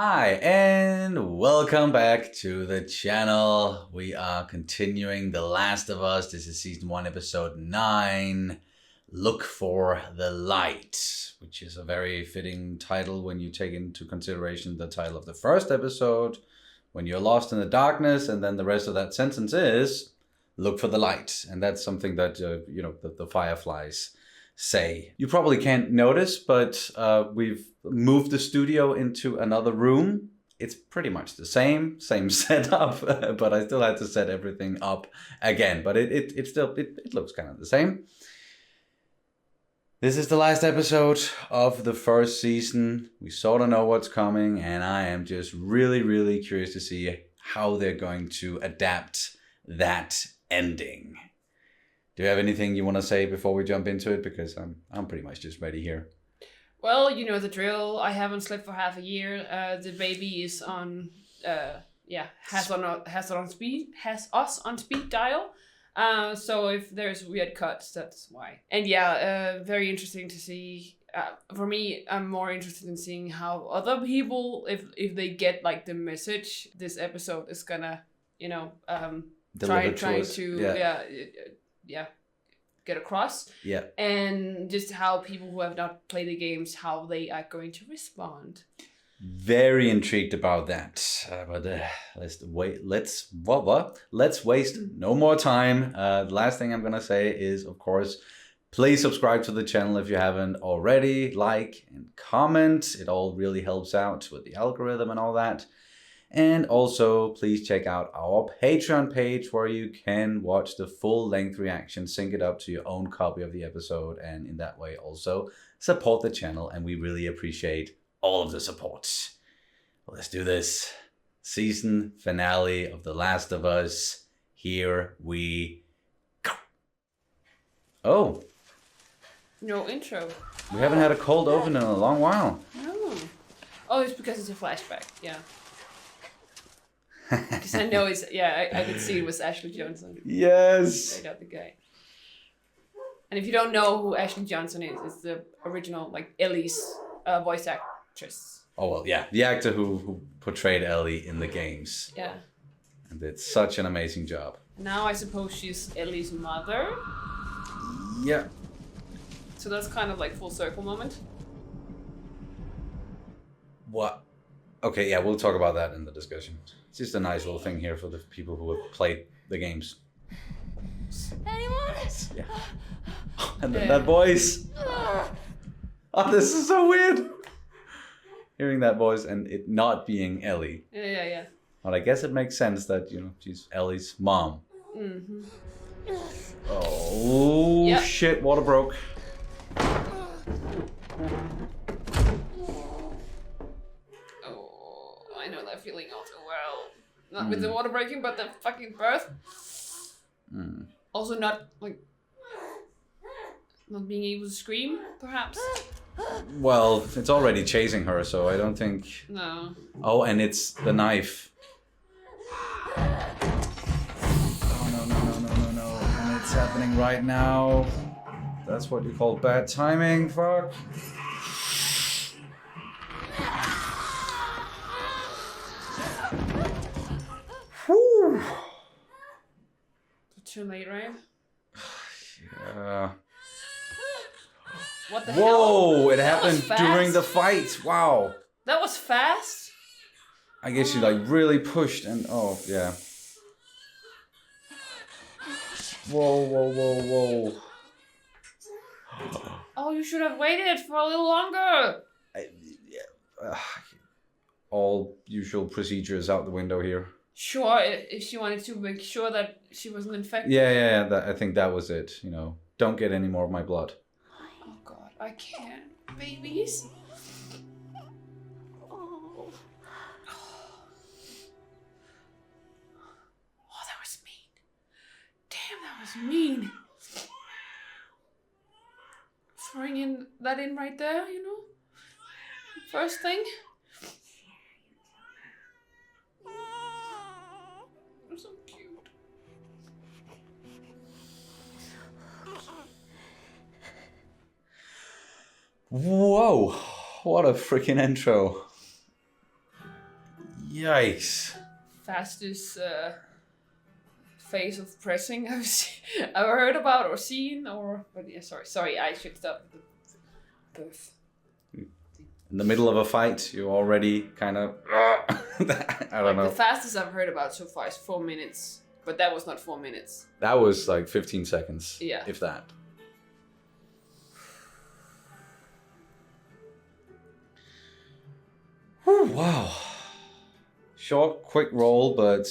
Hi, and welcome back to the channel. We are continuing The Last of Us. This is season 1, episode 9. Look for the Light, which is a very fitting title when you take into consideration the title of the first episode, When You're Lost in the Darkness, and then the rest of that sentence is Look for the Light. And that's something that, the Fireflies say. You probably can't notice, but we've moved the studio into another room. It's pretty much the same setup, but I still had to set everything up again. But it still looks kind of the same. This is the last episode of the first season. We sort of know what's coming, and I am just really, really curious to see how they're going to adapt that ending. Do you have anything you want to say before we jump into it? Because I'm pretty much just ready here. Well, you know the drill. I haven't slept for half a year. The baby is on, has us on speed dial. So if there's weird cuts, that's why. And very interesting to see. For me, I'm more interested in seeing how other people, if they get like the message, this episode is gonna, trying to get across. Yeah. And just how people who have not played the games, how they are going to respond. Very intrigued about that. Let's waste no more time. The last thing I'm gonna say is, of course, please subscribe to the channel if you haven't already. Like and comment. It all really helps out with the algorithm and all that. And also, please check out our Patreon page where you can watch the full-length reaction, sync it up to your own copy of the episode, and in that way also support the channel, and we really appreciate all of the support. Well, let's do this. Season finale of The Last of Us. Here we go. Oh. No intro. We haven't had a cold open in a long while. No. Oh, it's because it's a flashback, yeah. Because I know I could see it was Ashley Johnson. Yes. Right out the guy. And if you don't know who Ashley Johnson is, it's the original, Ellie's voice actress. Oh, well, yeah. The actor who portrayed Ellie in the games. Yeah. And did such an amazing job. Now I suppose she's Ellie's mother. Yeah. So that's kind of like full circle moment. What? Okay, yeah, we'll talk about that in the discussion. It's just a nice little thing here for the people who have played the games. Anyone? Yeah. And then that voice. Oh, this is so weird. Hearing that voice and it not being Ellie. Yeah. But I guess it makes sense that, she's Ellie's mom. Mm-hmm. Oh, yep. Shit, water broke. I know that feeling all too well. Not with the water breaking, but the fucking birth. Also not being able to scream, perhaps. Well, it's already chasing her, so I don't think... No. Oh, and it's the knife. Oh, no. And it's happening right now. That's what you call bad timing, fuck. Whew. Too late, right? Yeah. What the hell? Whoa, it happened during the fight. Wow. That was fast? I guess she really pushed and oh, yeah. Whoa. Oh, you should have waited for a little longer. All usual procedures out the window here. Sure, if she wanted to make sure that she wasn't infected. Yeah. I think that was it. Don't get any more of my blood. Oh God, I can't. Babies. Oh, that was mean. Damn, that was mean. Throwing that in right there, First thing. You're so cute. Whoa, what a freaking intro. Yikes. Fastest phase of pressing I've heard about or seen but yeah, sorry, I should stop the birth. In the middle of a fight, you're already kind of... I don't know. The fastest I've heard about so far is 4 minutes, but that was not 4 minutes. That was like 15 seconds, Yeah. if that. Whew, wow. Short, quick roll, but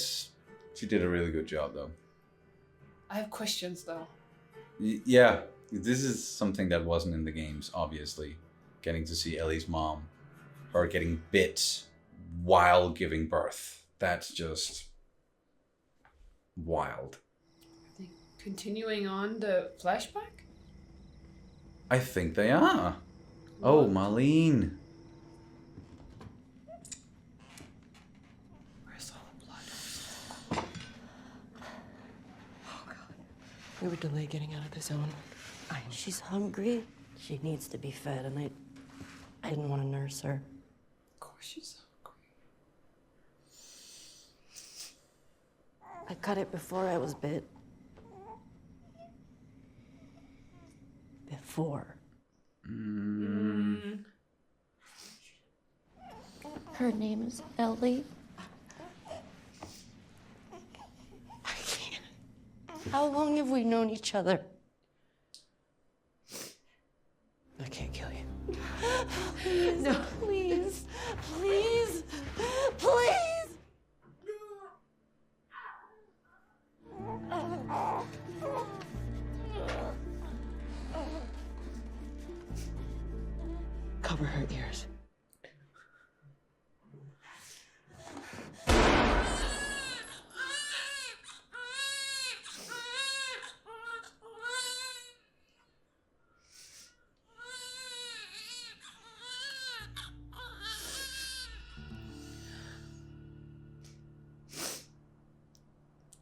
she did a really good job, though. I have questions though. Yeah, this is something that wasn't in the games, obviously. Getting to see Ellie's mom, her getting bit while giving birth. That's just wild. Are they continuing on the flashback? I think they are. Oh, Marlene. Where's all the blood? Oh, God. We were delayed getting out of the zone. She's hungry. She needs to be fed, and I didn't want to nurse her. Of course she's hungry. I cut it before I was bit. Before. Her name is Ellie. I can't. How long have we known each other? I can't kill you. No. Please. Please. Please. Cover her ears.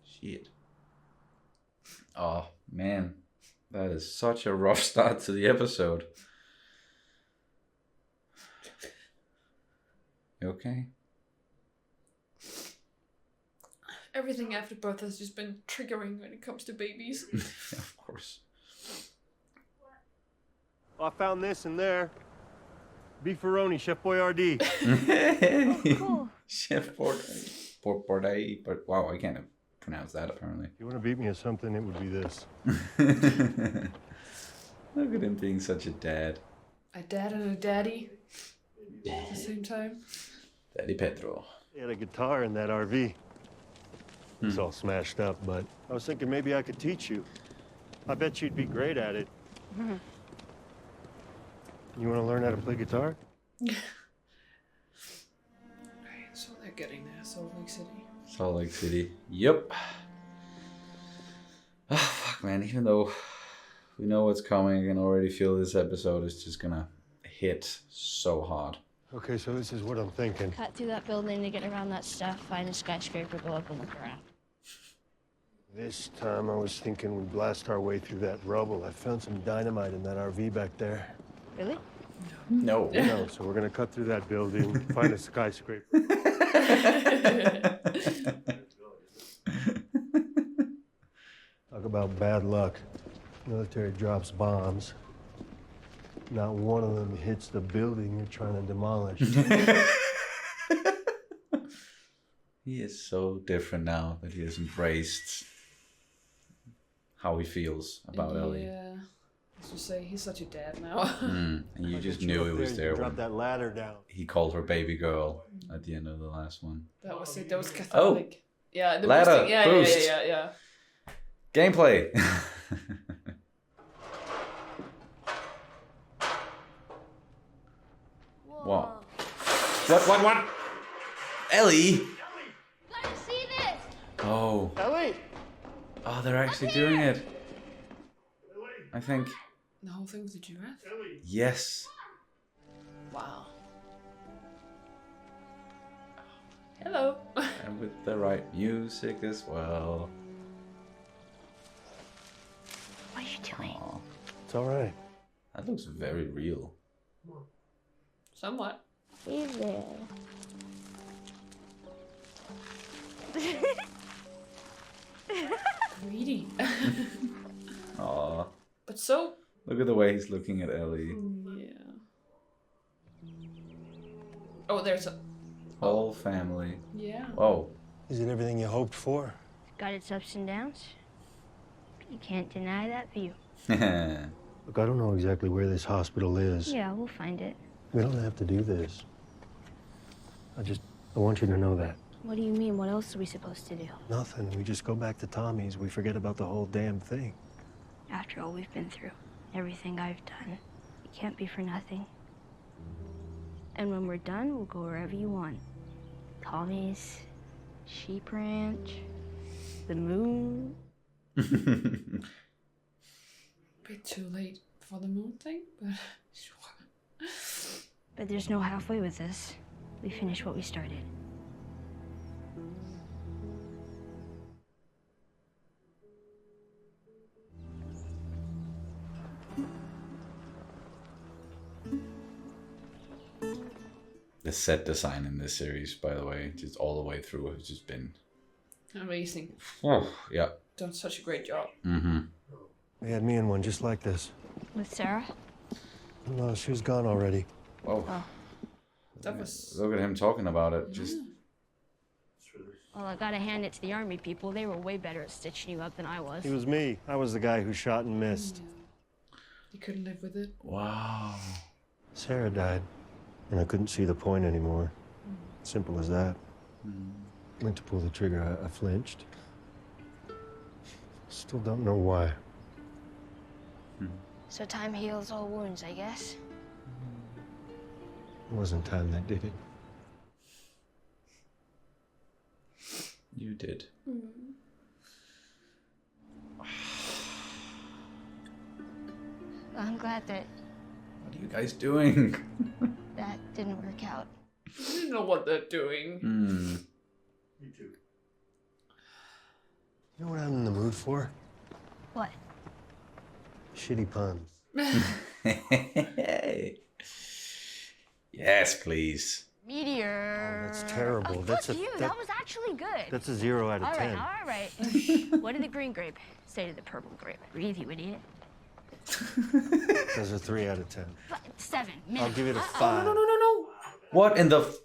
Shit. Oh, man. That is such a rough start to the episode. You okay? Everything after birth has just been triggering when it comes to babies. Of course. I found this in there. Beefaroni, Chef Boyardee. Cool. Chef Boyardee, but wow, I can't pronounce that apparently. If you want to beat me at something, it would be this. Look at him being such a dad. A dad and a daddy at the same time. Daddy Pedro. He had a guitar in that RV. It's all smashed up, but I was thinking maybe I could teach you. I bet you'd be great at it. You want to learn how to play guitar? Right, so they're getting there, Salt Lake City. Salt Lake City. Yep. Oh, fuck, man. Even though we know what's coming, I can already feel this episode is just gonna hit so hard. Okay, so this is what I'm thinking. Cut through that building to get around that stuff, find a skyscraper, go up and look around. This time I was thinking we'd blast our way through that rubble. I found some dynamite in that RV back there. Really? No. No, so we're gonna cut through that building, find a skyscraper. Talk about bad luck. Military drops bombs. Not one of them hits the building you're trying to demolish. He is so different now that he has embraced how he feels about Ellie. Yeah. I was just say he's such a dad now. And you just knew it was there Drop when that ladder down. he called her baby girl at the end of the last one. That was it. That was Catholic. Yeah, the Ladder, boosting. Yeah, boost. yeah. Gameplay! What? What? Ellie? Gotta see this! Oh. Ellie! Oh, they're actually doing it. I think. The whole thing with the giraffe? Yes. Wow. Hello. And with the right music as well. What are you doing? Aw, It's all right. that looks very real. Somewhat. Hey there. Look at the way he's looking at Ellie. Yeah. Oh, there's a... Whole family. Yeah. Whoa. Is it everything you hoped for? Got its ups and downs. You can't deny that view. Look, I don't know exactly where this hospital is. Yeah, we'll find it. We don't have to do this. I want you to know that. What do you mean? What else are we supposed to do? Nothing. We just go back to Tommy's. We forget about the whole damn thing. After all we've been through, everything I've done, it can't be for nothing. And when we're done, we'll go wherever you want. Tommy's, Sheep Ranch, the moon. Bit too late for the moon thing, but sure. But there's no halfway with this. We finish what we started. The set design in this series, by the way, just all the way through, has just been Amazing. yeah. Done such a great job. Mm-hmm. We had me in one just like this. With Sarah? No, she was gone already. Whoa. Oh. That was... Look at him talking about it. Just Well, I gotta hand it to the army people. They were way better at stitching you up than I was. It was me. I was the guy who shot and missed. You couldn't live with it. wow. Sarah died, and I couldn't see the point anymore. Simple as that. Went to pull the trigger. I flinched. Still don't know why. So time heals all wounds, I guess. It wasn't time that did it. You did. I'm glad that What are you guys doing? that didn't work out. You know what they're doing. Me too. You know what I'm in the mood for? What? Shitty puns. Yes, please. Meteor. Oh, that's terrible. Oh, That's fuck a- you. that- That was actually good. That's a 0 out of All 10. right, all right. What did the green grape say to the purple grape? Breathe, you idiot. Those are 3 out of 10. 7. I'll give it a Uh-oh. 5. No. What in the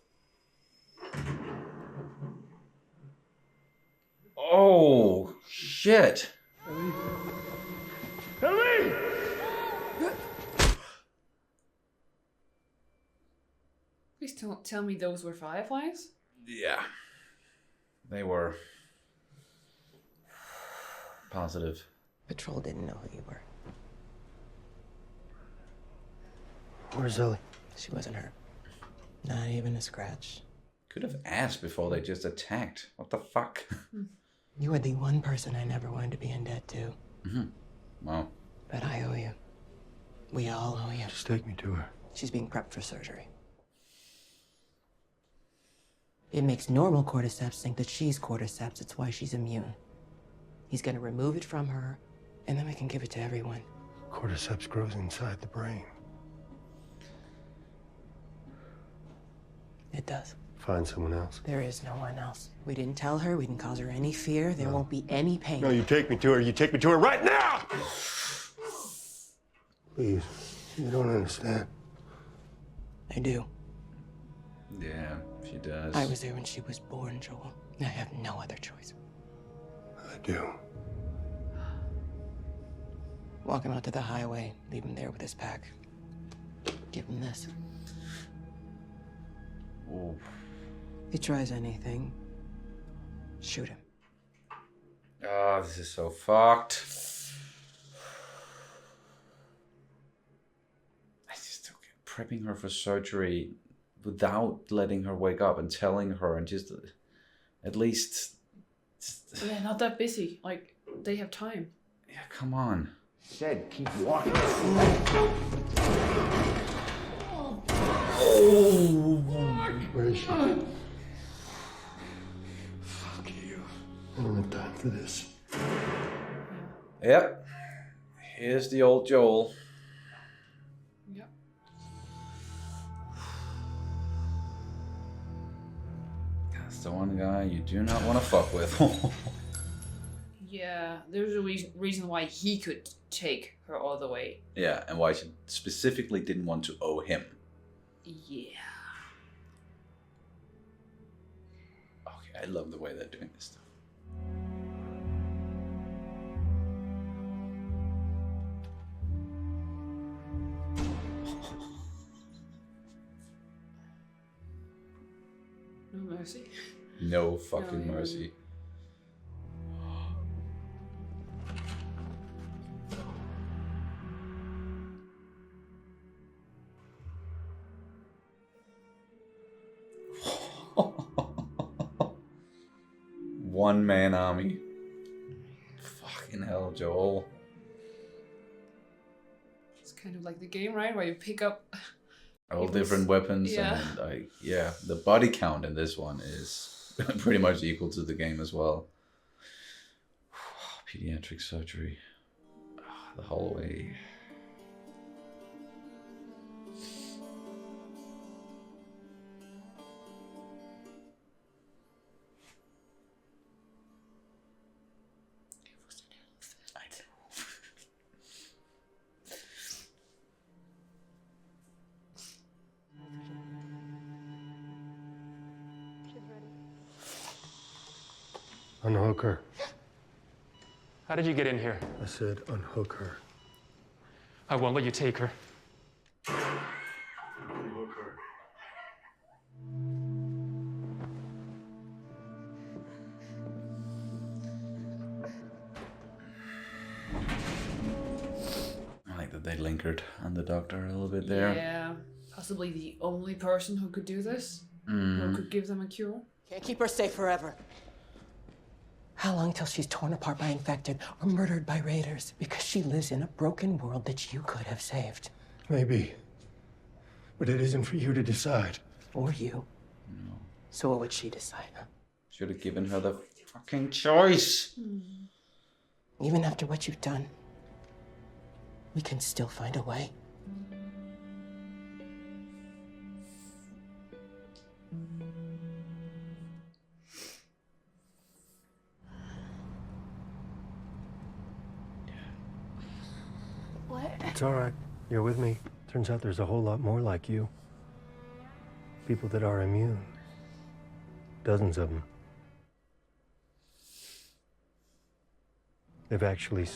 Oh shit. Please don't tell me those were fireflies. Yeah. They were positive. Patrol didn't know who you were. Where's Ellie? She wasn't hurt. Not even a scratch. Could have asked before they just attacked. What the fuck? You are the one person I never wanted to be in debt to. Wow. But I owe you. We all owe you. Just take me to her. She's being prepped for surgery. It makes normal cordyceps think that she's cordyceps. It's why she's immune. He's gonna remove it from her, and then we can give it to everyone. Cordyceps grows inside the brain. It does. Find someone else. There is no one else. We didn't tell her. We didn't cause her any fear. There won't be any pain. No, you take me to her. You take me to her right now! Please. You don't understand. I do. Yeah, she does. I was there when she was born, Joel. I have no other choice. I do. Walk him out to the highway. Leave him there with his pack. Give him this. Ooh. If he tries anything, shoot him. Oh, this is so fucked. I just don't get prepping her for surgery without letting her wake up and telling her and just at least They're not that busy. Like, they have time. yeah, come on. Said keep walking. Where is she? Fuck you. I don't have time for this. Yep. Here's the old Joel. Yep. That's the one guy you do not want to fuck with. Yeah, there's a reason why he could take her all the way. Yeah, and why she specifically didn't want to owe him. Yeah. Okay, I love the way they're doing this stuff. No mercy. No fucking No, yeah. mercy. One man army. Fucking hell, Joel. It's kind of like the game, right? Where you pick up All people's- different weapons, Yeah. and the body count in this one is pretty much equal to the game as well. Pediatric surgery. The hallway. I know. Unhook her. How did you get in here? I said unhook her. I won't let you take her. Unhook her. I like that they lingered on the doctor a little bit there. Yeah. Possibly the only person who could do this. Who could give them a cure. Can't keep her safe forever. How long till she's torn apart by infected or murdered by raiders because she lives in a broken world that you could have saved? Maybe. But it isn't for you to decide. Or you. No. So what would she decide, huh? Should have given her the fucking choice. Even after what you've done, we can still find a way. What? It's all right. You're with me. Turns out there's a whole lot more like you. People that are immune. Dozens of them. They've actually...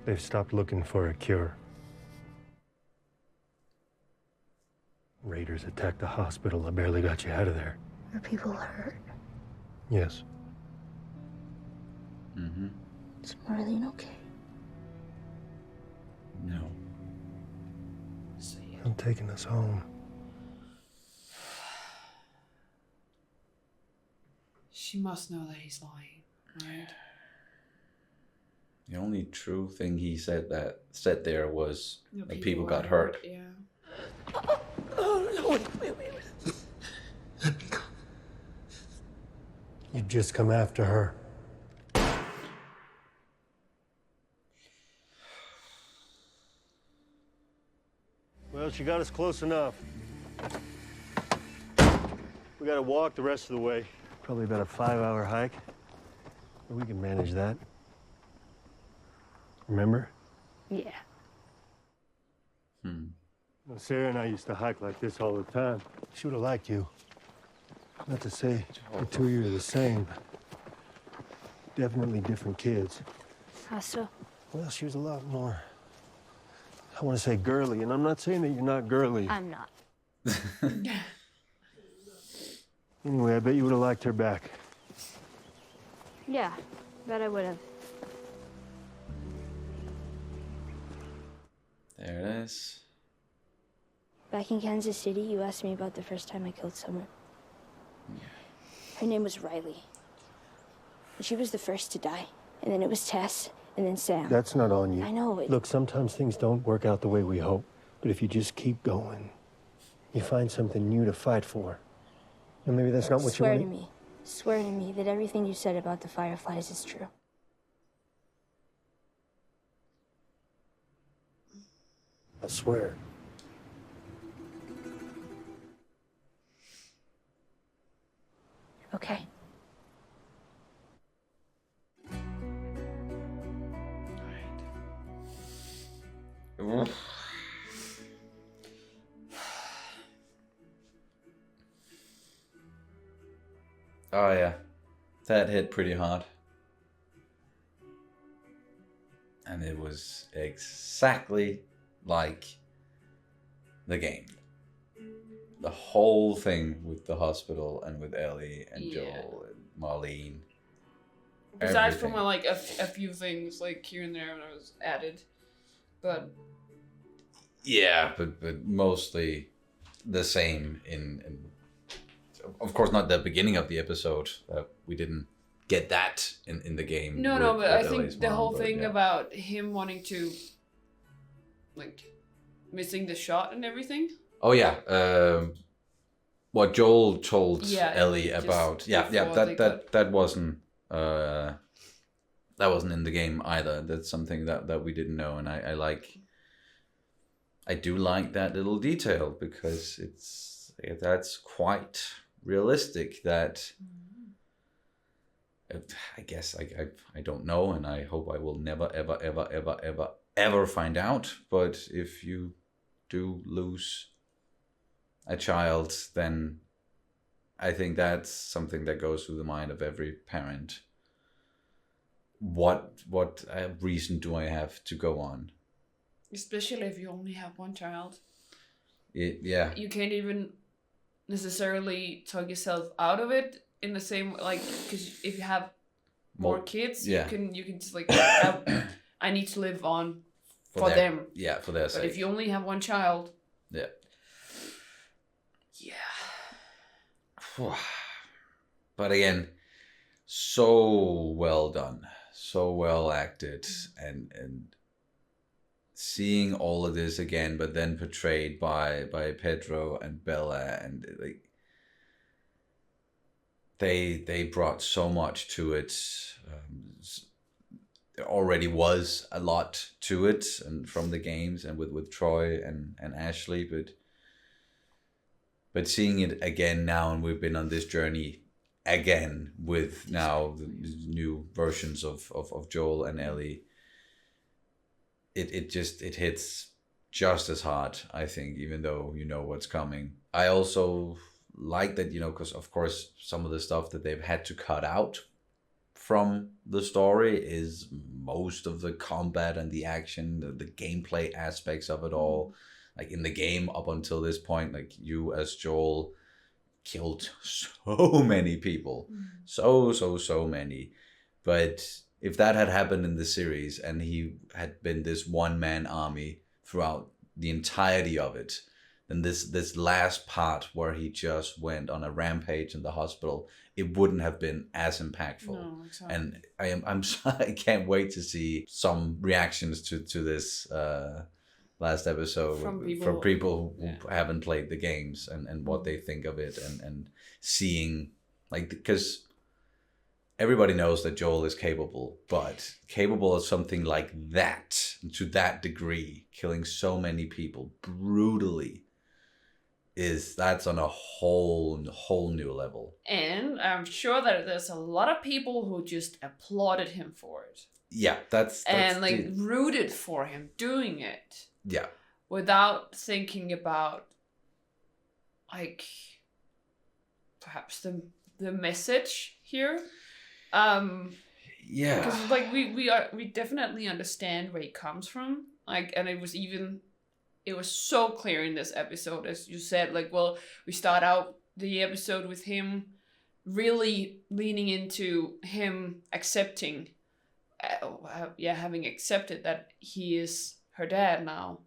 They've stopped looking for a cure. Raiders attacked the hospital. I barely got you out of there. Are people hurt? Yes. Mm-hmm. Is Marlene okay? No. So yeah. I'm taking us home. She must know that he's lying, right? The only true thing he said there was No, that people got are hurt. Yeah. Oh, no, wait. Let me go. You've just come after her. Well, she got us close enough. We gotta walk the rest of the way. Probably about a 5-hour hike. But we can manage that. Remember? Yeah. Well, Sarah and I used to hike like this all the time. She would have liked you. Not to say the two of you are the same, but definitely different kids. How so? Well, she was a lot more, I want to say girly, and I'm not saying that you're not girly. I'm not. Anyway, I bet you would have liked her back. Yeah, bet I would have. There it is. Back in Kansas City, you asked me about the first time I killed someone. Her name was Riley. And she was the first to die. And then it was Tess, and then Sam. That's not on you. I know it. Look, sometimes things don't work out the way we hope. But if you just keep going, you find something new to fight for. And maybe that's not what you Swear want. to me. Swear to me that everything you said about the Fireflies is true. I swear. Okay. Oh yeah, that hit pretty hard. And it was exactly like the game. The whole thing with the hospital and with Ellie and Yeah. Joel and Marlene. Besides from everything. like a few things like here and there that was added, but Yeah, but mostly the same in of course not the beginning of the episode. We didn't get that in the game. no, but I Ellie's think the mom, whole but thing yeah. about him wanting to like missing the shot and everything. Oh yeah, what Joel told Yeah, Ellie just about. Yeah, before they that wasn't in the game either. That's something that we didn't know, and I do like that little detail because that's quite realistic. That I guess I don't know, and I hope I will never ever find out. But if you do lose a child, then I think that's something that goes through the mind of every parent. What reason do I have to go on? Especially if you only have one child. Yeah. You can't even necessarily talk yourself out of it in the same like because if you have more kids, yeah. you can just like I need to live on for their, them. Yeah, for their sake. But if you only have one child, yeah. But again, so well done, so well acted, and seeing all of this again, but then portrayed by Pedro and Bella, and like they brought so much to it. There already was a lot to it, and from the games, and with Troy and Ashley, but seeing it again now, and we've been on this journey again with now the new versions of Joel and Ellie. It hits just as hard, I think, even though you know what's coming. I also like that, because of course some of the stuff that they've had to cut out from the story is most of the combat and the action, the gameplay aspects of it all. Like in the game up until this point, like you as Joel killed so many people. So many. But if that had happened in the series and he had been this one-man army throughout the entirety of it, then this last part where he just went on a rampage in the hospital, it wouldn't have been as impactful. No, exactly. And I can't wait to see some reactions to this last episode from people who haven't played the games and what they think of it, and seeing, like, because everybody knows that Joel is capable, but capable of something like that, to that degree, killing so many people brutally, that's on a whole new level. And I'm sure that there's a lot of people who just applauded him for it. Yeah, that's and like rooted for him doing it. Yeah. Without thinking about like perhaps the message here. Yeah. Because like we definitely understand where he comes from. Like, and it was so clear in this episode, as you said, like, well, we start out the episode with him really leaning into him accepting, having accepted that he is her dad now.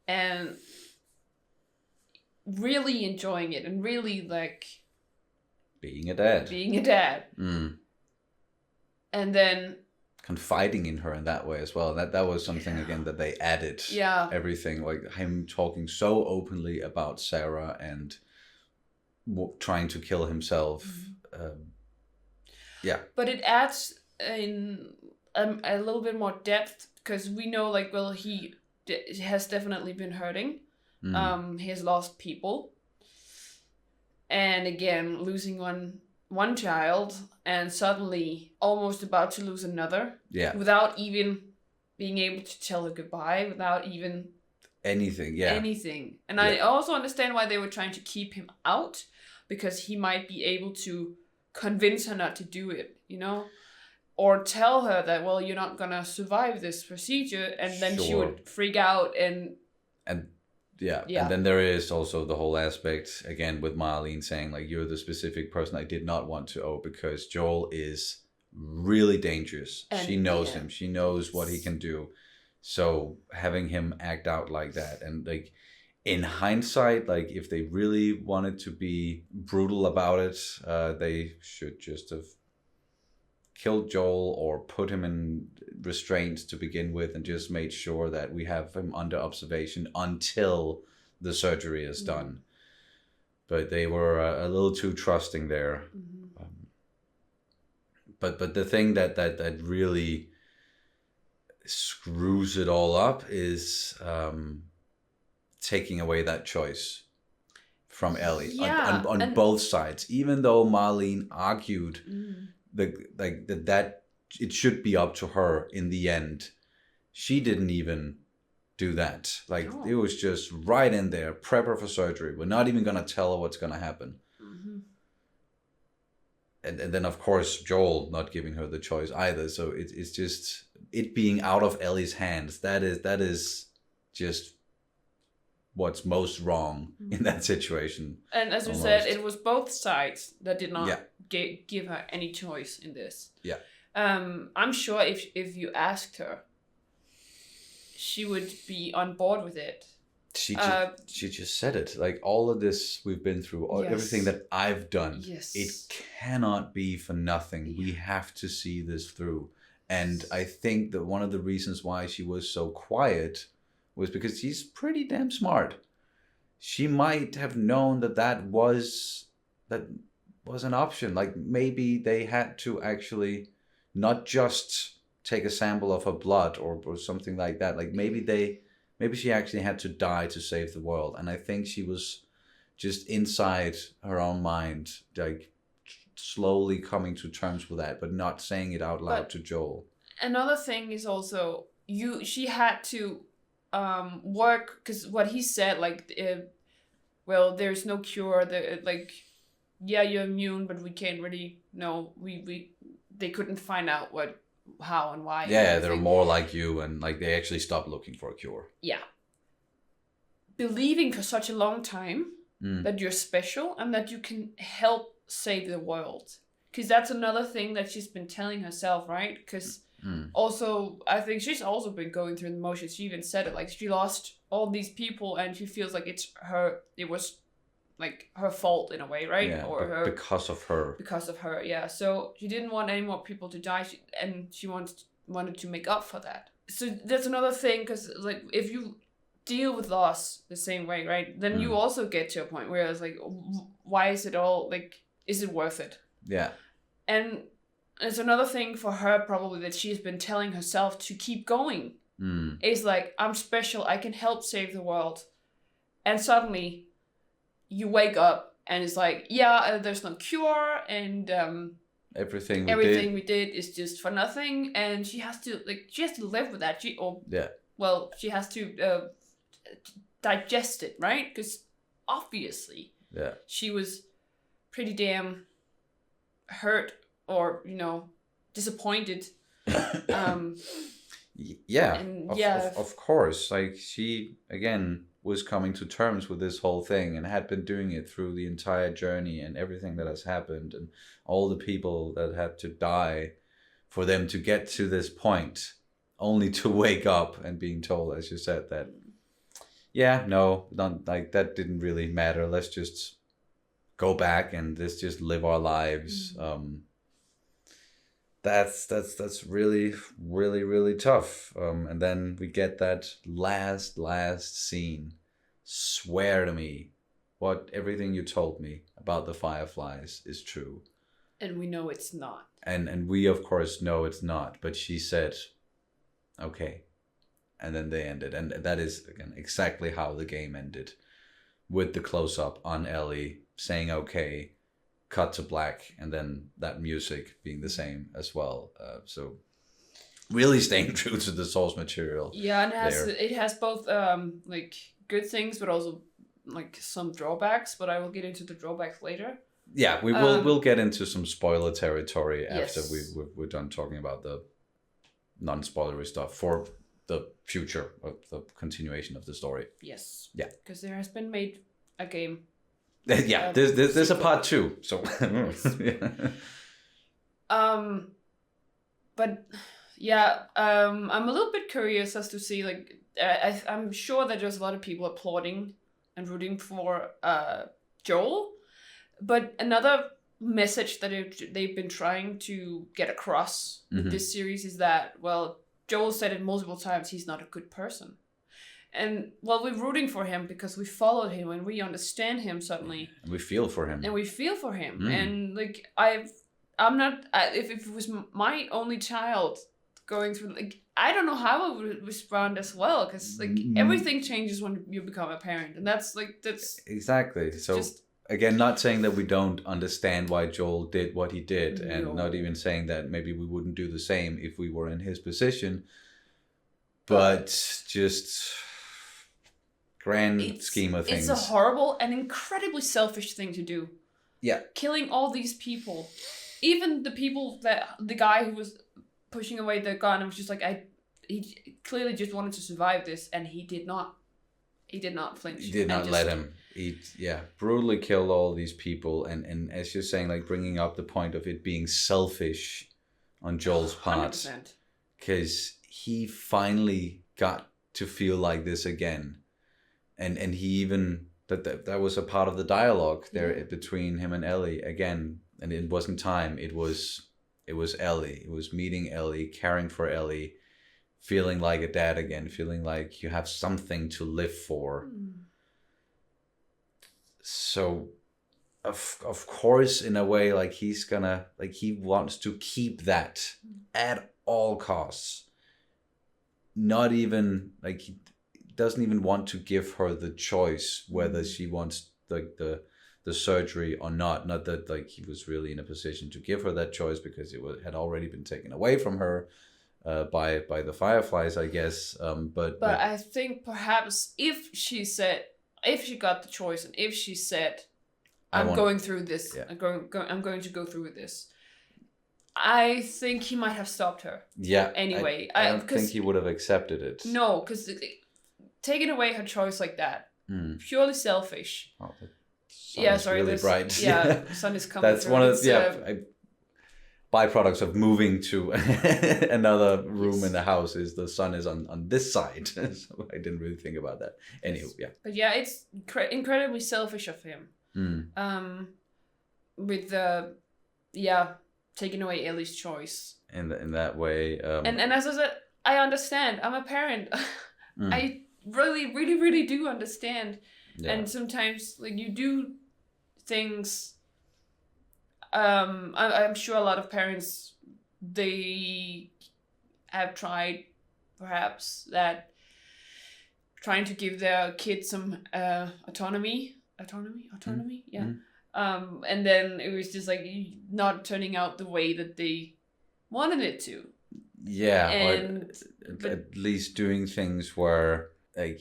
And really enjoying it and really like being a dad. And then confiding in her in that way as well. That was something again that they added. Yeah. Everything, like him talking so openly about Sarah and trying to kill himself. Yeah. But it adds in a little bit more depth, because we know, like, well, he has definitely been hurting. He has lost people. And again, losing one child and suddenly almost about to lose another. Yeah. Without even being able to tell her goodbye, without even anything. And I also understand why they were trying to keep him out, because he might be able to convince her not to do it, you know? Or tell her that, well, you're not gonna survive this procedure, and then she Sure. would freak out and Yeah. And then there is also the whole aspect again with Marlene saying like, you're the specific person I did not want to owe, because Joel is really dangerous. And, she knows yeah. him. She knows what he can do. So having him act out like that, and like in hindsight, like if they really wanted to be brutal about it, they should just have killed Joel or put him in restraints to begin with, and just made sure that we have him under observation until the surgery is done. But they were a little too trusting there. But the thing that really screws it all up is taking away that choice from Ellie on both sides. Even though Marlene argued that it should be up to her in the end, she didn't even do that. Like it was just right in there, prep her for surgery. We're not even gonna tell her what's gonna happen. And then of course Joel not giving her the choice either. So it's just it being out of Ellie's hands. That is just what's most wrong in that situation. And as you said, it was both sides that did not give her any choice in this. Yeah. I'm sure if you asked her, she would be on board with it. She just said it. Like all of this we've been through, everything that I've done, it cannot be for nothing. We have to see this through. And I think that one of the reasons why she was so quiet was because she's pretty damn smart. She might have known that was an option. Like maybe they had to actually not just take a sample of her blood or something like that. Like maybe she actually had to die to save the world. And I think she was just inside her own mind, like slowly coming to terms with that, but not saying it out loud to Joel. Another thing is also she had to work, because what he said, like, well, there's no cure. You're immune, but we can't really know. They couldn't find out how and why. Yeah, they're more like you, and like they actually stopped looking for a cure. Yeah. Believing for such a long time that you're special and that you can help save the world. Because that's another thing that she's been telling herself, right? Because also, I think she's also been going through the motions. She even said it, like she lost all these people and she feels like it was like her fault in a way, right? Yeah, or because of her. Because of her, yeah. So she didn't want any more people to die, and she wanted to make up for that. So that's another thing, because like if you deal with loss the same way, right? Then you also get to a point where it's like, why is it all like? Is it worth it? Yeah. And it's another thing for her probably that she's been telling herself to keep going. Is like, I'm special, I can help save the world. And suddenly you wake up and it's like, there's no cure, and everything we did is just for nothing, and she has to live with that. She has to digest it, right? Because obviously she was pretty damn hurt or disappointed. Of course, like she again was coming to terms with this whole thing and had been doing it through the entire journey, and everything that has happened and all the people that had to die for them to get to this point, only to wake up and being told, as you said, that that didn't really matter, let's just go back and let's just live our lives. That's really, really, really tough. And then we get that last scene. Swear to me, everything you told me about the Fireflies is true. And we know it's not. And we of course know it's not. But she said, okay. And then they ended. And that is again exactly how the game ended. With the close up on Ellie saying okay, cut to black, and then that music being the same as well. So really staying true to the source material. Yeah, and it has both like good things, but also like some drawbacks. But I will get into the drawbacks later. Yeah, we'll get into some spoiler territory after Yes. we're done talking about the non-spoilery stuff for the future of the continuation of the story. Yes. Yeah. Because there has been made a game. Yeah, there's a sequel. part 2. So yeah. But yeah, I'm a little bit curious as to see, like, I'm sure that there's a lot of people applauding and rooting for Joel, but another message that they've been trying to get across with this series is that, well, Joel said it multiple times, he's not a good person. And, well, we're rooting for him because we followed him and we understand him suddenly. And we feel for him. And we feel for him. And, like, I'm not, if it was my only child going through, like, I don't know how I would respond as well, because, like, everything changes when you become a parent. And that's exactly. So, just, again, not saying that we don't understand why Joel did what he did, No. and not even saying that maybe we wouldn't do the same if we were in his position, but just grand scheme of things. It's a horrible and incredibly selfish thing to do. Yeah. Killing all these people. Even the people the guy who was pushing away the gun and was just like, he clearly just wanted to survive this, and he did not flinch. He did not let him. He brutally killed all these people, and as you're saying, like, bringing up the point of it being selfish on Joel's part, 100%. because he finally got to feel like this again, and he even that was a part of the dialogue there between him and Ellie again, and it wasn't time. It was Ellie. It was meeting Ellie, caring for Ellie, feeling like a dad again, feeling like you have something to live for. So, of course, in a way, like, he wants to keep that at all costs. Not even, like, he doesn't even want to give her the choice whether she wants the surgery or not. Not that, like, he was really in a position to give her that choice, because it had already been taken away from her by the Fireflies, I guess. But I think perhaps if she got the choice, and if she said, I'm going through this, Yeah. I'm going to go through with this, I think he might have stopped her. Yeah. Anyway, I don't think he would have accepted it. No, because taking away her choice like that, purely selfish. Oh, the sun is really bright. Yeah, the sun is coming. That's through. one of byproducts of moving to another room in the house is the sun is on this side. So I didn't really think about that. Anyway, yeah. But yeah, it's incredibly selfish of him. With taking away Ellie's choice. In that way. And as I said, I understand. I'm a parent. I really, really, really do understand. Yeah. And sometimes, like, you do things. I'm sure a lot of parents, they have tried, perhaps, that trying to give their kids some autonomy. Yeah. And then it was just, like, not turning out the way that they wanted it to. Yeah, and but at least doing things where, like,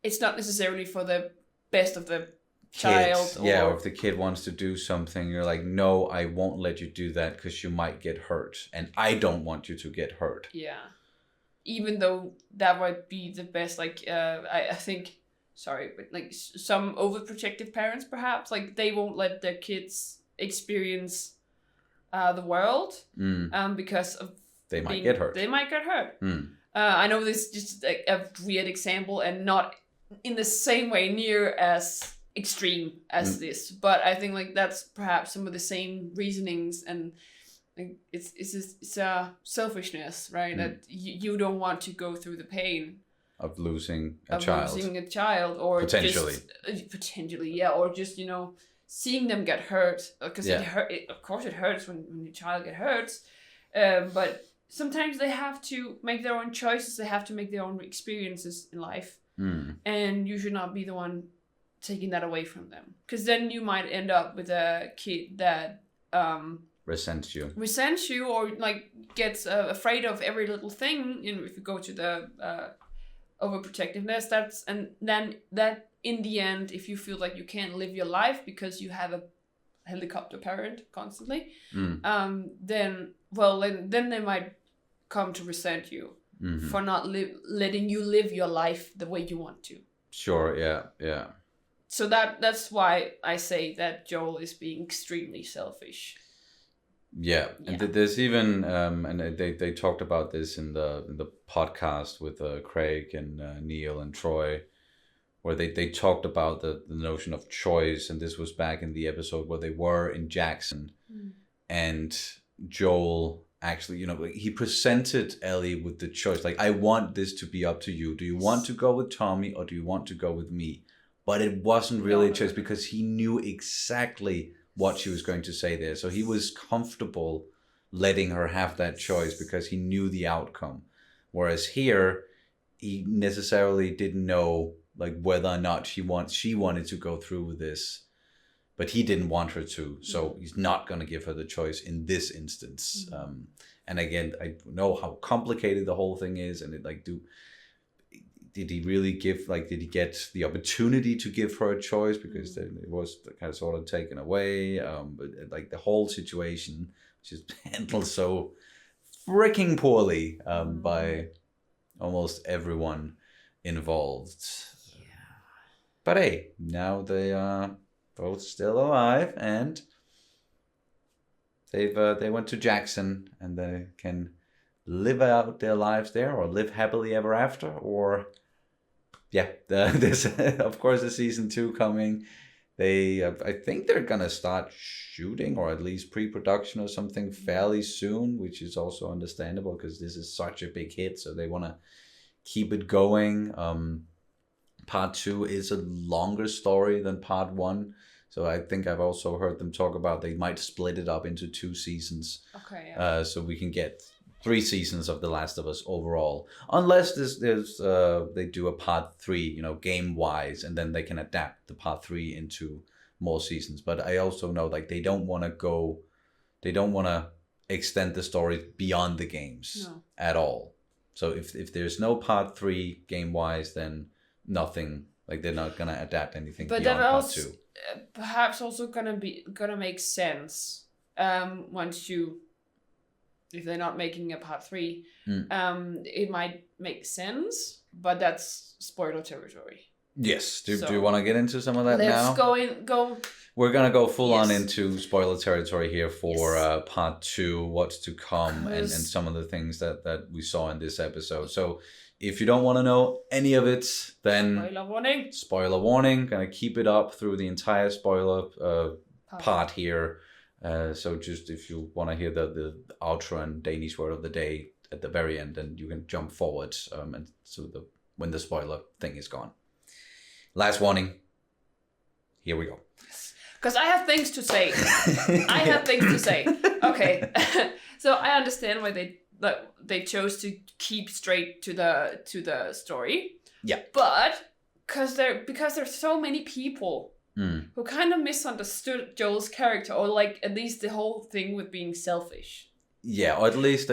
it's not necessarily for the best of the kids, child. or if the kid wants to do something, you're like, no, I won't let you do that because you might get hurt, and I don't want you to get hurt. Yeah, even though that might be the best. Like, I think, sorry, but, like, some overprotective parents, perhaps, like, they won't let their kids experience the world, because of they might get hurt. They might get hurt. I know this is just a weird example and not in the same way near as extreme as this, but I think, like, that's perhaps some of the same reasonings, and, like, it's a selfishness, right? That you don't want to go through the pain of losing a child, or potentially, or just seeing them get hurt, because of course it hurts when your child get hurt, but sometimes they have to make their own choices, they have to make their own experiences in life, and you should not be the one taking that away from them, because then you might end up with a kid that resents you, or, like, gets afraid of every little thing. If you go to the overprotectiveness, then that in the end, if you feel like you can't live your life because you have helicopter parent constantly, Mm. then they might come to resent you for not letting you live your life the way you want to. Sure. Yeah. So that's why I say that Joel is being extremely selfish. Yeah, and there's even and they talked about this in the podcast with Craig and Neil and Troy, where they talked about the notion of choice, and this was back in the episode where they were in Jackson, and Joel actually, he presented Ellie with the choice, like, I want this to be up to you. Do you want to go with Tommy or do you want to go with me? But it wasn't really a choice because he knew exactly what she was going to say there. So he was comfortable letting her have that choice because he knew the outcome. Whereas here, he necessarily didn't know like whether or not she wanted to go through with this, but he didn't want her to. So he's not going to give her the choice in this instance. And again, I know how complicated the whole thing is, and did he really did he get the opportunity to give her a choice, because it was kind of sort of taken away, but like the whole situation just handled so freaking poorly by almost everyone involved. But hey, now they are both still alive, and they went to Jackson, and they can live out their lives there, or live happily ever after, or there's of course a season 2 coming. I think they're gonna start shooting, or at least pre-production or something, fairly soon, which is also understandable because this is such a big hit, so they want to keep it going. Part 2 is a longer story than part 1, so I think I've also heard them talk about they might split it up into 2 seasons. Okay. Yeah. So we can get 3 seasons of The Last of Us overall, unless they do a part 3, game wise, and then they can adapt the part 3 into more seasons. But I also know like they don't want to extend the story beyond the games at all. So if there's no part 3 game wise, then nothing, like they're not gonna adapt anything But beyond that part also 2. Perhaps also gonna make sense if they're not making a part 3, it might make sense, but that's spoiler territory. Yes. Do you want to get into some of that now? Let's go. We're going to go full on into spoiler territory here for part 2, what's to come, and some of the things that we saw in this episode. So if you don't want to know any of it, then Spoiler warning. Going to keep it up through the entire spoiler part here. So just if you want to hear the outro and Danish word of the day at the very end, then you can jump forward and so when the spoiler thing is gone. Last warning. Here we go. Because I have things to say. Okay. So I understand why they chose to keep straight to the story. Yeah. But because there's so many people who kind of misunderstood Joel's character, or like at least the whole thing with being selfish. Yeah, or at least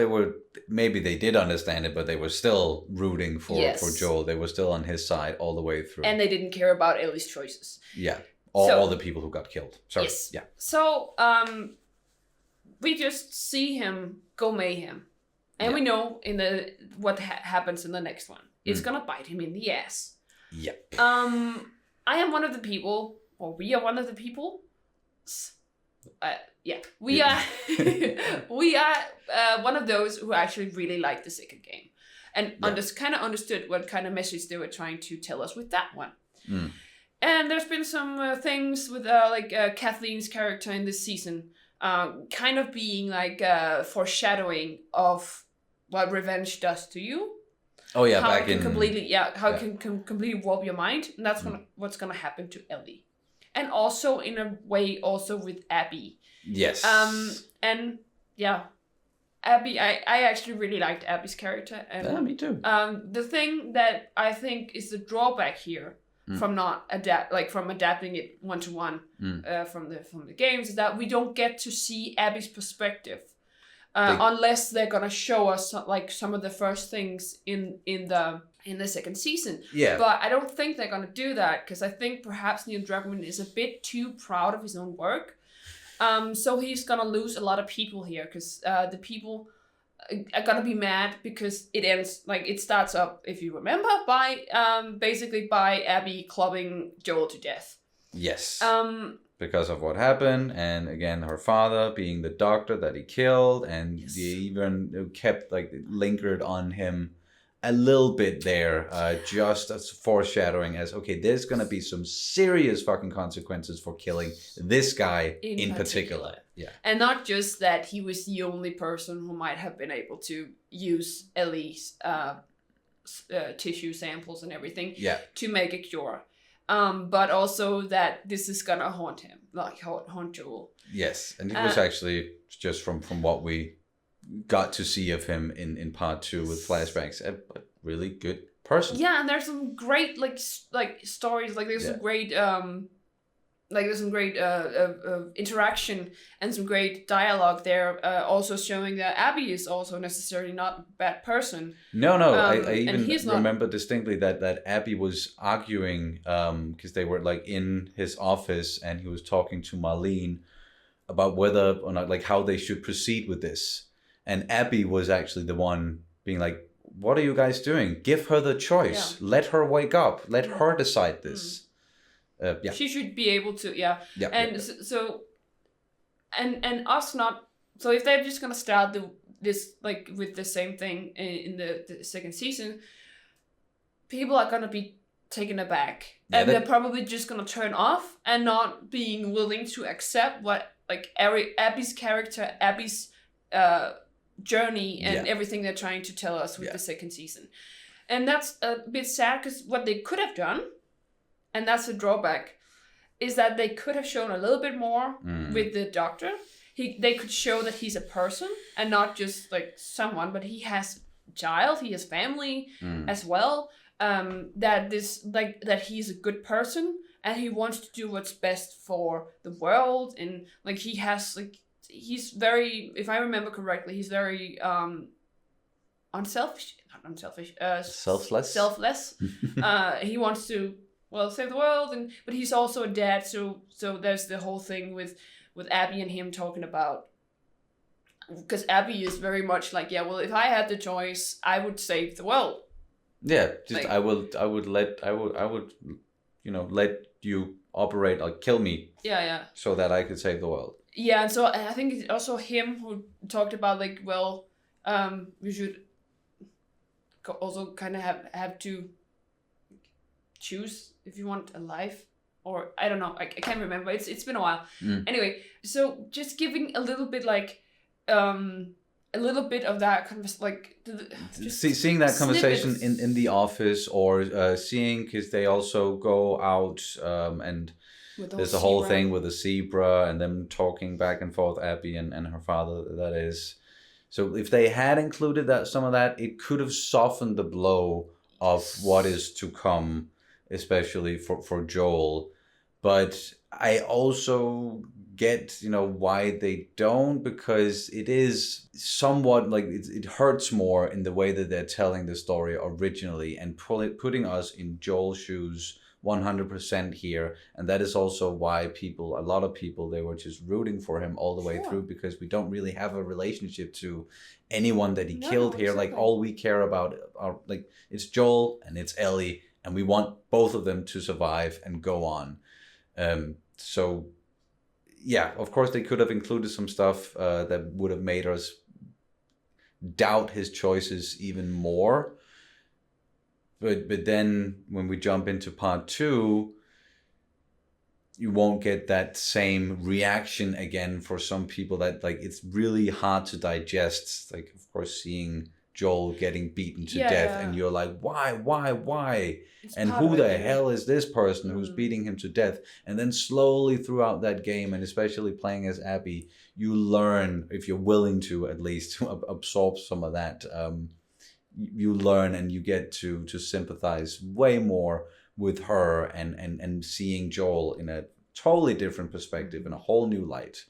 maybe they did understand it, but they were still rooting for Joel. They were still on his side all the way through. And they didn't care about Ellie's choices. Yeah, all the people who got killed. Sorry. Yes. Yeah. So, we just see him go mayhem. And we know what happens in the next one. It's gonna bite him in the ass. Yep. I am one of the people, or we are one of the people. We are one of those who actually really liked the second game, and kind of understood what kind of message they were trying to tell us with that one. And there's been some things with Kathleen's character in this season, kind of being like foreshadowing of what revenge does to you. Oh yeah, how back it can in completely warp your mind, and that's what's gonna happen to Ellie, and also in a way also with Abby. Yes. And yeah, Abby, I actually really liked Abby's character, and me too. The thing that I think is the drawback here from not adapting it 1-to-1 from the games is that we don't get to see Abby's perspective. Unless they're gonna show us like some of the first things in the second season. Yeah. But I don't think they're gonna do that, because I think perhaps Neil Druckmann is a bit too proud of his own work. So he's gonna lose a lot of people here because the people are gonna be mad because it ends like it starts up, if you remember, by basically by Abby clubbing Joel to death. Yes. Because of what happened, and again, her father being the doctor that he killed, and they even kept like lingered on him a little bit there, just as foreshadowing as, okay, there's gonna be some serious fucking consequences for killing this guy in particular. Yeah. And not just that he was the only person who might have been able to use Ellie's tissue samples and everything to make a cure. But also that this is gonna haunt him, like haunt Joel. Yes, and it was actually just from what we got to see of him in part 2 with flashbacks, a really good person. Yeah, and there's some great like stories, like there's some great interaction and some great dialogue there, also showing that Abby is also necessarily not a bad person. No, I even remember distinctly that Abby was arguing, because they were like in his office and he was talking to Marlene about whether or not, like, how they should proceed with this. And Abby was actually the one being like, what are you guys doing? Give her the choice. Yeah. Let her wake up. Let her decide this. She should be able to, So us not. So if they're just gonna start this like with the same thing in the second season, people are gonna be taken aback, and they're probably just gonna turn off and not being willing to accept what like Abby's character, Abby's journey, and everything they're trying to tell us with the second season. And that's a bit sad, because what they could have done, and that's a drawback, is that they could have shown a little bit more with the doctor. They could show that he's a person and not just like someone, but he has a child, he has family as well. That he's a good person and he wants to do what's best for the world, and like he has like he's very, if I remember correctly, he's very selfless. He wants to save the world, but he's also a dad, so there's the whole thing with Abby and him talking about, because Abby is very much like, if I had the choice, I would save the world. Yeah, just like, I would let you operate, like kill me. Yeah. So that I could save the world. Yeah, and so I think it's also him who talked about like, we should also kind of have to choose if you want a life, or I don't know, I can't remember. It's been a while. Anyway, so just giving a little bit like a little bit of that kind of like seeing that conversation in the office, or seeing, because they also go out and there's a whole thing with a zebra and them talking back and forth, Abby and her father, that is. So if they had included some of that, it could have softened the blow of what is to come, especially for Joel. But I also get, why they don't, because it is somewhat like it hurts more in the way that they're telling the story originally, and putting us in Joel's shoes 100% here. And that is also why a lot of people, they were just rooting for him all the way through, because we don't really have a relationship to anyone that he killed here. Exactly. Like, all we care about are like, it's Joel and it's Ellie, and we want both of them to survive and go on. So yeah, of course they could have included some stuff that would have made us doubt his choices even more. But then when we jump into part 2, you won't get that same reaction again for some people. That like, it's really hard to digest. Like, of course, seeing Joel getting beaten to death, and you're like, why? And who the hell is this person who's beating him to death? And then slowly throughout that game, and especially playing as Abby, you learn, if you're willing to at least to absorb some of that, you learn and you get to sympathize way more with her, and seeing Joel in a totally different perspective, in a whole new light.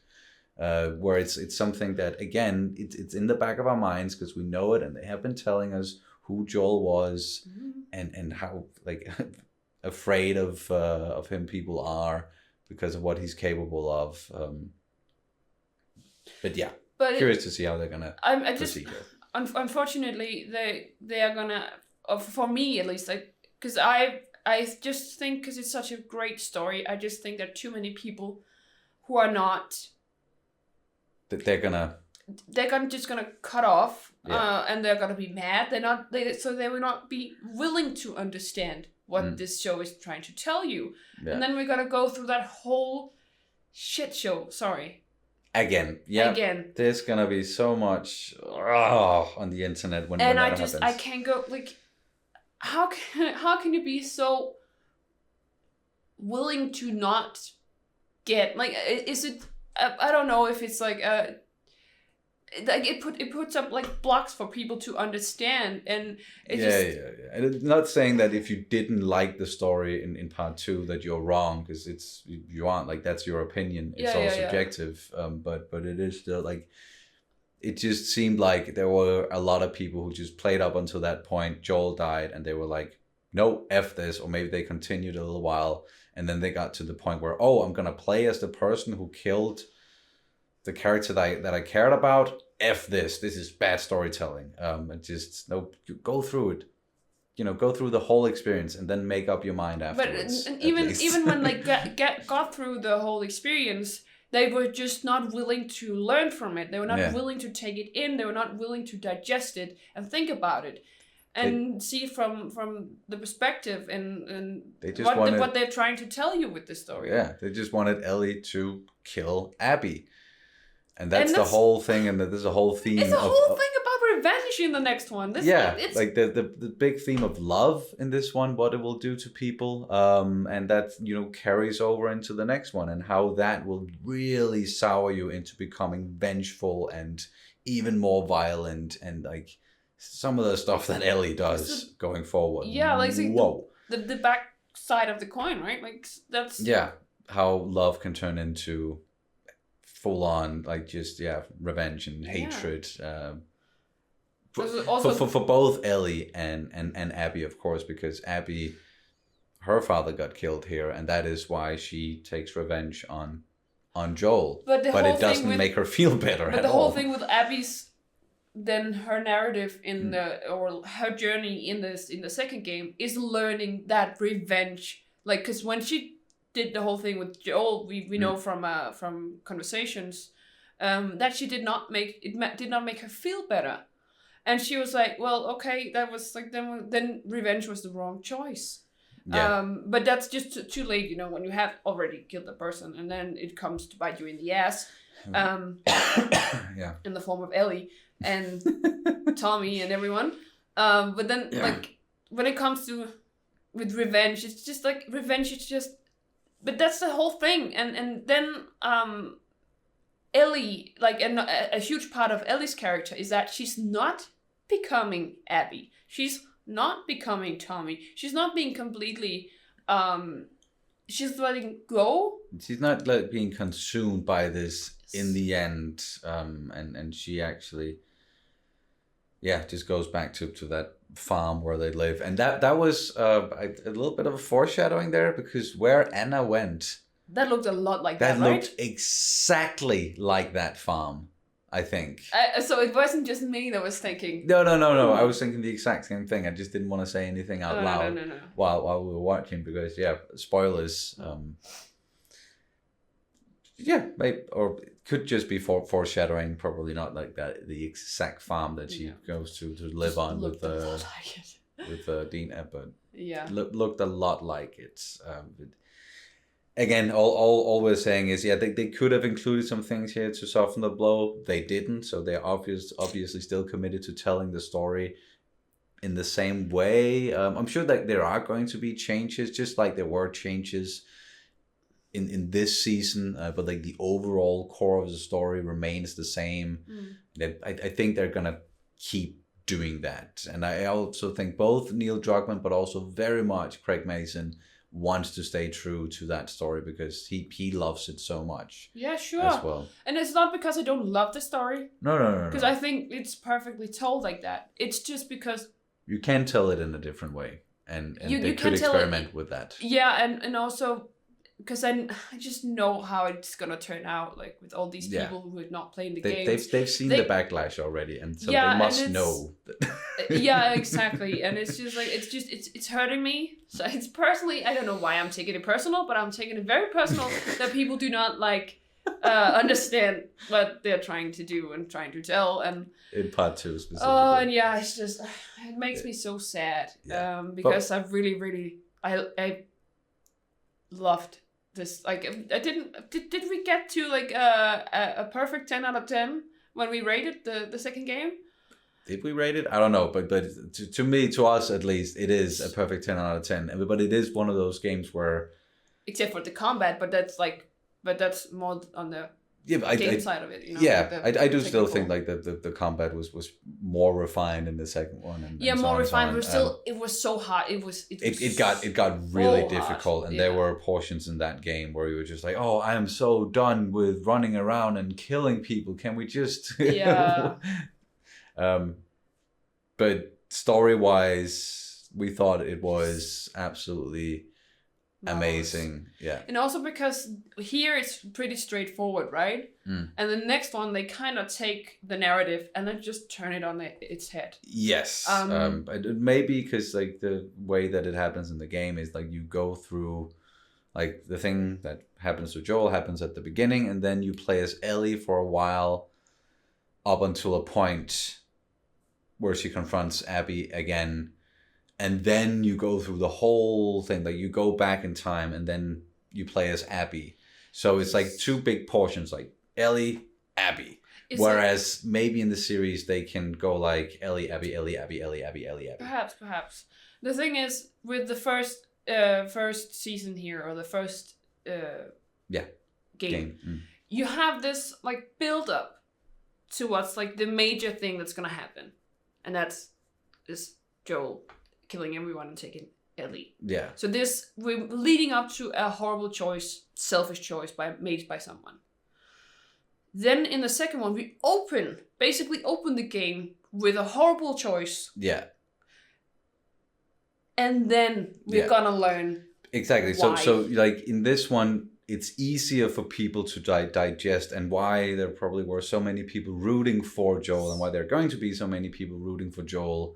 Where it's something that, again, it's in the back of our minds because we know it, and they have been telling us who Joel was, and how like afraid of him people are because of what he's capable of. But yeah, But curious to see how they're gonna I just proceed here. unfortunately they are gonna, for me at least, like, because I just think, because it's such a great story, I just think there are too many people who are not. That they're Just gonna cut off, Yeah. and they're gonna be mad. So they will not be willing to understand what this show is trying to tell you. Yeah. And then we're gonna go through that whole shit show. Sorry. Again. There's gonna be so much on the internet when that happens. I can't go, like, how can you be so willing to not get, like, is it, I don't know if it's like it puts up like blocks for people to understand, and it yeah. And it's not saying that if you didn't like the story in part 2 that you're wrong, because you aren't, like, that's your opinion. It's all subjective. But it is still, like, it just seemed like there were a lot of people who just played up until that point. Joel died, and they were like, no, F this, or maybe they continued a little while, and then they got to the point where, oh, I'm gonna play as the person who killed the character that I cared about. F this is bad storytelling. And just, no, you go through it, go through the whole experience and then make up your mind afterwards. But even when they got through the whole experience, they were just not willing to learn from it. They were not willing to take it in. They were not willing to digest it and think about it, and see from the perspective and what they're trying to tell you with this story. Yeah, they just wanted Ellie to kill Abby. And that's the whole thing, and there's a whole theme. It's a whole thing about revenge in the next one. It's like the big theme of love in this one, what it will do to people, and that carries over into the next one, and how that will really sour you into becoming vengeful and even more violent, and like some of the stuff that Ellie does going forward. Yeah, like whoa, the back side of the coin, right? Like that's how love can turn into full on, like, just revenge and hatred, for both Ellie and Abby, of course, because Abby, her father got killed here, and that is why she takes revenge on Joel. But it doesn't make her feel better at all. But the whole thing with Abby's, then her narrative or her journey in the second game is learning that revenge, like, because when she did the whole thing with Joel, we know from conversations that she did not make her feel better, and she was like, well, okay, that was like, then revenge was the wrong choice. But that's just too late, when you have already killed the person, and then it comes to bite you in the ass, in the form of Ellie and Tommy and everyone. But then like when it comes to with revenge, it's just like revenge. It's just. But that's the whole thing, and then Ellie, like, a huge part of Ellie's character is that she's not becoming Abby. She's not becoming Tommy. She's not being completely. She's letting go. She's not being consumed by this in the end, and she actually, just goes back to that farm where they live, and that was a little bit of a foreshadowing there, because where Anna went, that looked a lot like that, right? That looked exactly like that farm, I think. So it wasn't just me that was thinking. No. I was thinking the exact same thing. I just didn't want to say anything out loud. No. While we were watching, because spoilers. Maybe, or it could just be foreshadowing. Probably not like that. The exact farm that she goes to live just on with Dean Ebbert. Looked a lot like it. Again, all we're saying is, they could have included some things here to soften the blow. They didn't, so they're obviously still committed to telling the story in the same way. I'm sure that there are going to be changes, just like there were changes in this season, but like the overall core of the story remains the same. I think they're gonna keep doing that, and I also think both Neil Druckmann, but also very much Craig Mason, wants to stay true to that story because he loves it so much. Yeah, sure. As well, and it's not because I don't love the story. No. Because I think it's perfectly told like that. It's just because you can tell it in a different way, and you could experiment with that. Yeah, and also. because I just know how it's gonna turn out, like with all these Yeah. people who are not playing the They, game. they've seen They- the backlash already, and so Yeah, they and must it's- know. That Yeah, exactly. And it's just like it's hurting me. So it's personally, I don't know why I'm taking it personal, but I'm taking it very personal that people do not like understand what they're trying to do and trying to tell. And in part 2 specifically. oh, and yeah, it's just it makes me so sad. Yeah. Because I really I loved this. Like I did we get to like a perfect 10 out of 10 when we rated the second game? Did we rate it? I don't know, but to me, to us at least, it is a perfect 10 out of 10. But it is one of those games where, Except for the combat, but that's more on the yeah, but game side of it. You know, yeah, like the I do still technical. think like the combat was more refined in the second one. And Yeah, and so more on and so refined, on. but still, it was so hard. It It got really so difficult, hard, and yeah. there were portions in that game where you were just like, "Oh, I am so done with running around and killing people. Can we just?" Yeah. But story-wise, we thought it was absolutely amazing. Yeah. And also because here it's pretty straightforward, right? Mm. And the next one, they kind of take the narrative and then just turn it on its head. Yes. Maybe because like the way that it happens in the game is like you go through like the thing that happens to Joel happens at the beginning, and then you play as Ellie for a while up until a point where she confronts Abby again, and then you go through the whole thing. Like you go back in time and then you play as Abby. So it's like two big portions, like Ellie, Abby. It's Whereas maybe in the series they can go like Ellie, Abby, Ellie, Abby, Ellie, Abby, Ellie, Abby. Perhaps. The thing is, with the first season here, or the first game. Mm. You have this like build up to what's like the major thing that's gonna happen, and that's this Joel killing everyone and taking Ellie. Yeah. So we're leading up to a horrible choice, selfish choice made by someone. Then in the second one, we basically open the game with a horrible choice, Yeah. and then we're gonna learn. Exactly. Why? So like in this one, it's easier for people to digest, and why there probably were so many people rooting for Joel, and why there are going to be so many people rooting for Joel,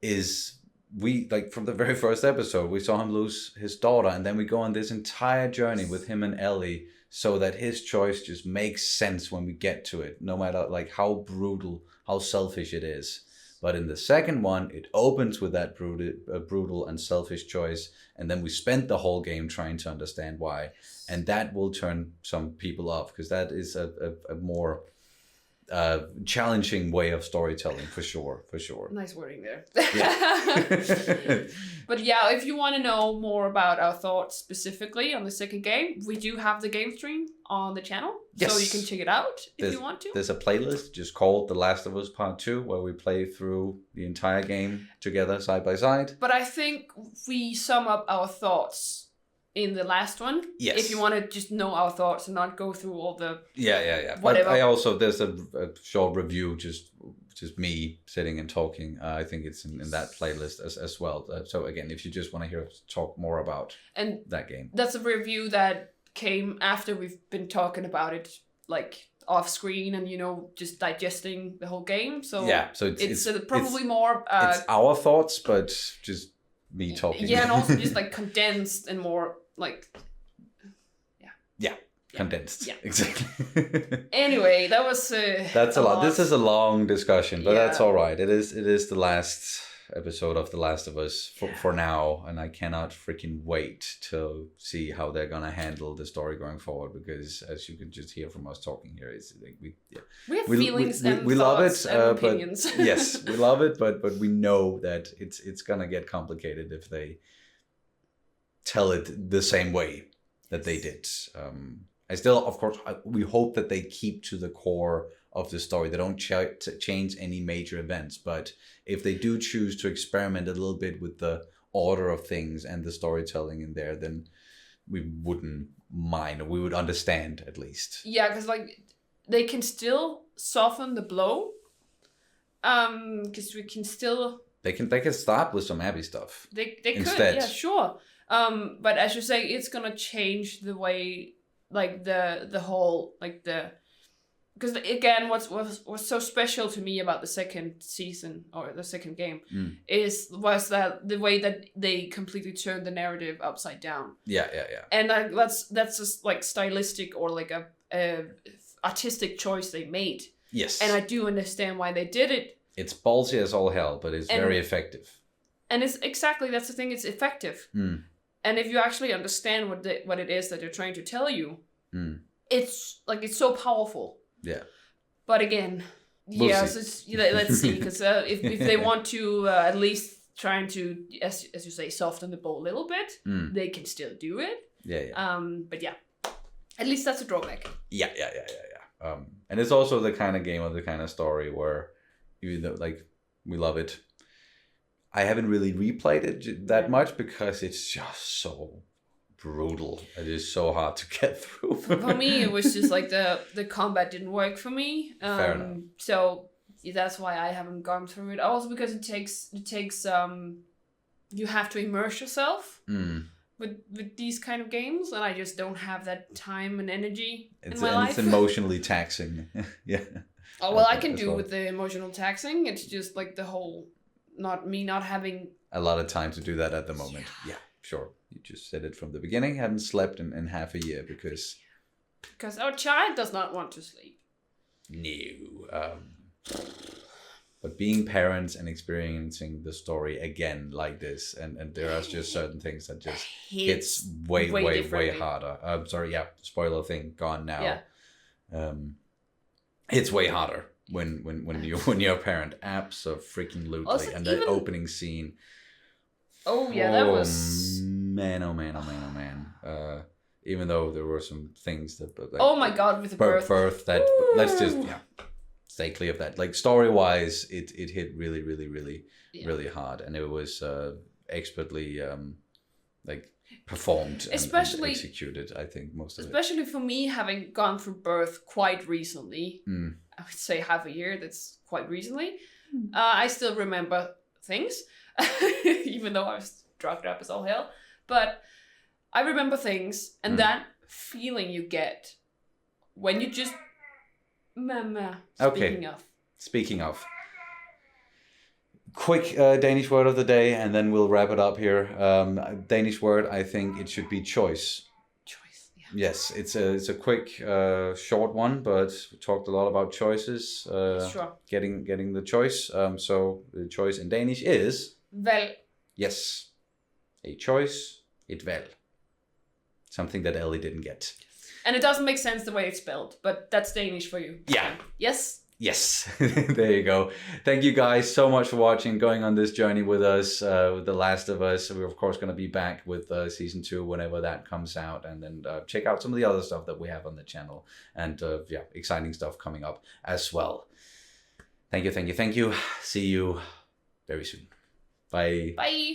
is we like from the very first episode we saw him lose his daughter, and then we go on this entire journey with him and Ellie, so that his choice just makes sense when we get to it, no matter like how brutal, how selfish it is. But in the second one, it opens with that brutal and selfish choice, and then we spent the whole game trying to understand why, and that will turn some people off, because that is a more challenging way of storytelling, for sure. Nice wording there. Yeah. But yeah, if you want to know more about our thoughts specifically on the second game, we do have the game stream on the channel. Yes. So you can check it out if you want to. There's a playlist just called The Last of Us Part 2, where we play through the entire game together, side by side. But I think we sum up our thoughts in the last one. Yes. If you want to just know our thoughts and not go through all the... Yeah. Whatever. But I also, there's a short review, just me sitting and talking. I think it's in that playlist as well. So again, if you just want to hear us talk more about that game. That's a review that came after we've been talking about it, like off screen, and just digesting the whole game. So yeah, so it's probably more... it's our thoughts, but just me talking. Yeah, and also just like condensed and more like... Condensed. Yeah. Exactly. Anyway, that was that's a lot. This is a long discussion, but that's Yeah. all right. It is the last episode of The Last of Us for now, and I cannot freaking wait to see how they're gonna handle the story going forward, because as you can just hear from us talking here, it's like we have feelings and thoughts and opinions. But yes, we love it, but we know that it's gonna get complicated if they tell it the same way that they did. I still, of course, we hope that they keep to the core of the story. They don't change any major events. But if they do choose to experiment a little bit with the order of things and the storytelling in there, then we wouldn't mind, or we would understand at least. Yeah, because like they can still soften the blow. Because we can still... They can start with some Abby stuff. They could, instead. yeah, sure. But as you say, it's gonna change the way, like the whole, like the, because again, what's so special to me about the second season or the second game was that the way that they completely turned the narrative upside down. Yeah. And that's just like stylistic or like a artistic choice they made. Yes. And I do understand why they did it. It's ballsy as all hell, but it's very effective. And it's exactly, that's the thing, it's effective. And if you actually understand what it is that they're trying to tell you, it's like, it's so powerful. Yeah. But again, We'll let's see, because if they want to at least trying to, as you say, soften the blow a little bit, they can still do it. Yeah. But yeah, at least that's a drawback. Yeah. And it's also the kind of game or the kind of story where, even though like we love it, I haven't really replayed it that much because it's just so brutal. It is so hard to get through. For me, it was just like the combat didn't work for me. Fair enough. So that's why I haven't gone through it. Also because it takes you have to immerse yourself with these kind of games, and I just don't have that time and energy in my life. It's emotionally taxing. Yeah. Oh well, I can do with the emotional taxing. It's just like the whole not having a lot of time to do that at the moment. Yeah, sure. You just said it from the beginning. Hadn't slept in half a year because our child does not want to sleep. No. But being parents and experiencing the story again like this, and there are just certain things that just hits way harder. Spoiler thing gone now. Yeah. It's way harder when you're a parent. Abso-freaking-lutely. Also, And that opening scene. Oh yeah, that was man. Even though there were some things that like, oh my god, with the birth that let's just stay clear of that. Like story wise, it hit really hard, and it was expertly like performed and executed. I think most of it. Especially for me, having gone through birth quite recently, I would say half a year. That's quite recently. I still remember things, even though I was drugged up as all hell. But I remember things, and that feeling you get when you just mama. Speaking of. Quick Danish word of the day, and then we'll wrap it up here. Danish word, I think it should be choice. Choice, yeah. Yes, it's a quick, short one, but we talked a lot about choices. Sure. Getting the choice. So the choice in Danish is valg. Yes, a choice. Et valg. Something that Ellie didn't get. And it doesn't make sense the way it's spelled, but that's Danish for you. Yeah. Yes. Yes, there you go. Thank you guys so much for watching, going on this journey with us, with The Last of Us. We're of course going to be back with season 2 whenever that comes out, and then check out some of the other stuff that we have on the channel, and exciting stuff coming up as well. Thank you. See you very soon. Bye. Bye.